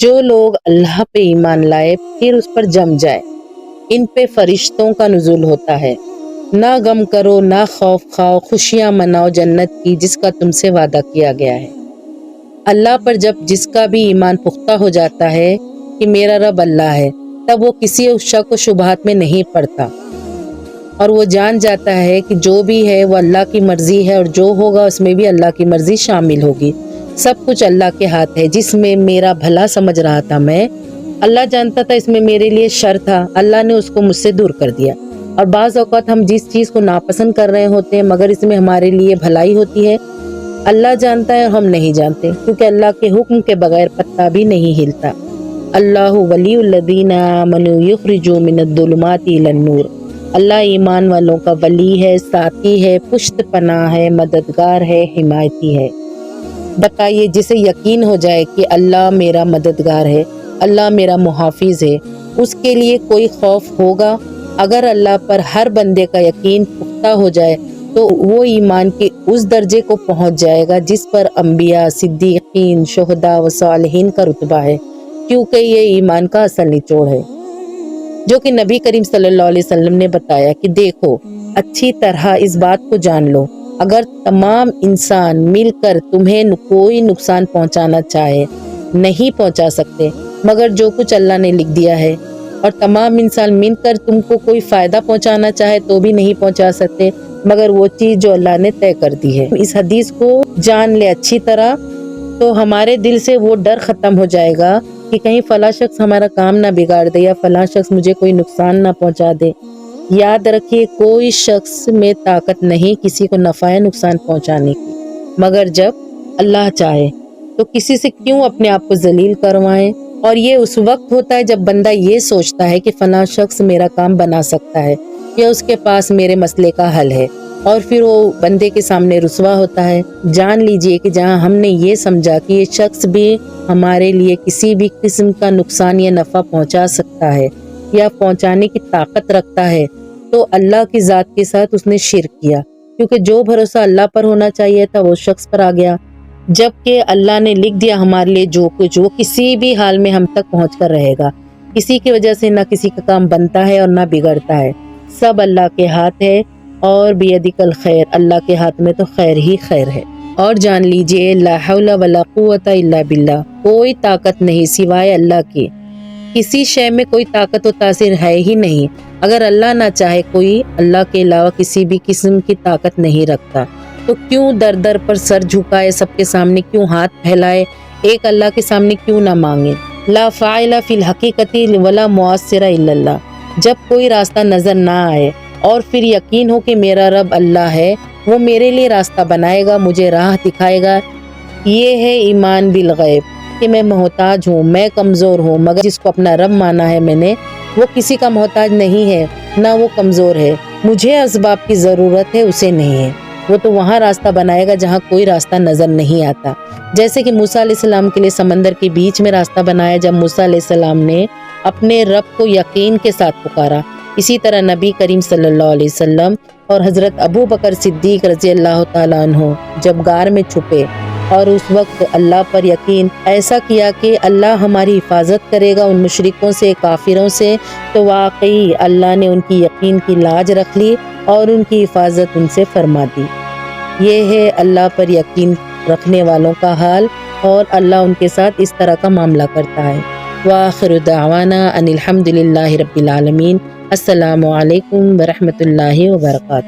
جو لوگ اللہ پہ ایمان لائے پھر اس پر جم جائے، ان پہ فرشتوں کا نزول ہوتا ہے۔ نہ غم کرو نہ خوف کھاؤ، خوشیاں مناؤ جنت کی جس کا تم سے وعدہ کیا گیا ہے۔ اللہ پر جب جس کا بھی ایمان پختہ ہو جاتا ہے کہ میرا رب اللہ ہے، تب وہ کسی شک و شبہات میں نہیں پڑتا، اور وہ جان جاتا ہے کہ جو بھی ہے وہ اللہ کی مرضی ہے، اور جو ہوگا اس میں بھی اللہ کی مرضی شامل ہوگی۔ سب کچھ اللہ کے ہاتھ ہے۔ جس میں میرا بھلا سمجھ رہا تھا میں، اللہ جانتا تھا اس میں میرے لیے شر تھا، اللہ نے اس کو مجھ سے دور کر دیا۔ اور بعض اوقات ہم جس چیز کو ناپسند کر رہے ہوتے ہیں مگر اس میں ہمارے لیے بھلائی ہوتی ہے، اللہ جانتا ہے اور ہم نہیں جانتے، کیونکہ اللہ کے حکم کے بغیر پتا بھی نہیں ہلتا۔ اللہ ولی الذین آمنوا یخرجوا من الظلمات الی النور۔ اللہ ایمان والوں کا ولی ہے، ساتھی ہے، پشت پناہ ہے، مددگار ہے، حمایتی ہے۔ بتائیے، جسے یقین ہو جائے کہ اللہ میرا مددگار ہے، اللہ میرا محافظ ہے، اس کے لیے کوئی خوف ہوگا؟ اگر اللہ پر ہر بندے کا یقین پختہ ہو جائے تو وہ ایمان کے اس درجے کو پہنچ جائے گا جس پر انبیاء، صدیقین، شہداء و صالحین کا رتبہ ہے، کیونکہ یہ ایمان کا اصل نچوڑ ہے، جو کہ نبی کریم صلی اللہ علیہ وسلم نے بتایا کہ دیکھو، اچھی طرح اس بات کو جان لو، اگر تمام انسان مل کر تمہیں کوئی نقصان پہنچانا چاہے نہیں پہنچا سکتے، مگر جو کچھ اللہ نے لکھ دیا ہے، اور تمام انسان مل کر تم کو کوئی فائدہ پہنچانا چاہے تو بھی نہیں پہنچا سکتے، مگر وہ چیز جو اللہ نے طے کر دی ہے۔ اس حدیث کو جان لے اچھی طرح تو ہمارے دل سے وہ ڈر ختم ہو جائے گا کہ کہیں فلاں شخص ہمارا کام نہ بگاڑ دے یا فلاں شخص مجھے کوئی نقصان نہ پہنچا دے۔ یاد رکھیے، کوئی شخص میں طاقت نہیں کسی کو نفع یا نقصان پہنچانے کی، مگر جب اللہ چاہے تو کسی سے کیوں اپنے آپ کو ذلیل کروائیں۔ اور یہ اس وقت ہوتا ہے جب بندہ یہ سوچتا ہے کہ فلاں شخص میرا کام بنا سکتا ہے یا اس کے پاس میرے مسئلے کا حل ہے، اور پھر وہ بندے کے سامنے رسوا ہوتا ہے۔ جان لیجئے کہ جہاں ہم نے یہ سمجھا کہ یہ شخص بھی ہمارے لیے کسی بھی قسم کا نقصان یا نفع پہنچا سکتا ہے یا پہنچانے کی طاقت رکھتا ہے، تو اللہ کی ذات کے ساتھ اس نے شرک کیا، کیونکہ جو بھروسہ اللہ پر ہونا چاہیے تھا وہ شخص پر آ گیا، جبکہ اللہ نے لکھ دیا ہمارے لیے جو کچھ، وہ کسی بھی حال میں ہم تک پہنچ کر رہے گا۔ کسی کی وجہ سے نہ کسی کا کام بنتا ہے اور نہ بگڑتا ہے، سب اللہ کے ہاتھ ہے، اور بیدک الخیر، اللہ کے ہاتھ میں تو خیر ہی خیر ہے۔ اور جان لیجئے، لا حول ولا قوت الا باللہ، کوئی طاقت نہیں سوائے اللہ کی، کسی شے میں کوئی طاقت و تاثیر ہے ہی نہیں۔ اگر اللہ نہ چاہے، کوئی اللہ کے علاوہ کسی بھی قسم کی طاقت نہیں رکھتا، تو کیوں در در پر سر جھکائے، سب کے سامنے کیوں ہاتھ پھیلائے، ایک اللہ کے سامنے کیوں نہ مانگے؟ لا فاعل فی الحقیقت ولا مؤثر الا اللہ۔ جب کوئی راستہ نظر نہ آئے اور پھر یقین ہو کہ میرا رب اللہ ہے، وہ میرے لیے راستہ بنائے گا، مجھے راہ دکھائے گا، یہ ہے ایمان بالغیب، کہ میں محتاج ہوں، میں کمزور ہوں، مگر جس کو اپنا رب مانا ہے میں نے، وہ کسی کا محتاج نہیں ہے، نہ وہ کمزور ہے، مجھے اسباب کی ضرورت ہے، اسے نہیں ہے۔ وہ تو وہاں راستہ بنائے گا جہاں کوئی راستہ نظر نہیں آتا، جیسے کہ موسیٰ علیہ السلام کے لیے سمندر کے بیچ میں راستہ بنایا جب موسیٰ علیہ السلام نے اپنے رب کو یقین کے ساتھ پکارا۔ اسی طرح نبی کریم صلی اللہ علیہ وسلم اور حضرت ابو بکر صدیق رضی اللہ تعالیٰ عنہ جب غار میں چھپے اور اس وقت اللہ پر یقین ایسا کیا کہ اللہ ہماری حفاظت کرے گا ان مشرکوں سے، کافروں سے، تو واقعی اللہ نے ان کی یقین کی لاج رکھ لی اور ان کی حفاظت ان سے فرما دی۔ یہ ہے اللہ پر یقین رکھنے والوں کا حال، اور اللہ ان کے ساتھ اس طرح کا معاملہ کرتا ہے۔ وآخر دعوانا ان الحمد للہ رب العالمین۔ السلام علیکم ورحمۃ اللہ وبرکاتہ۔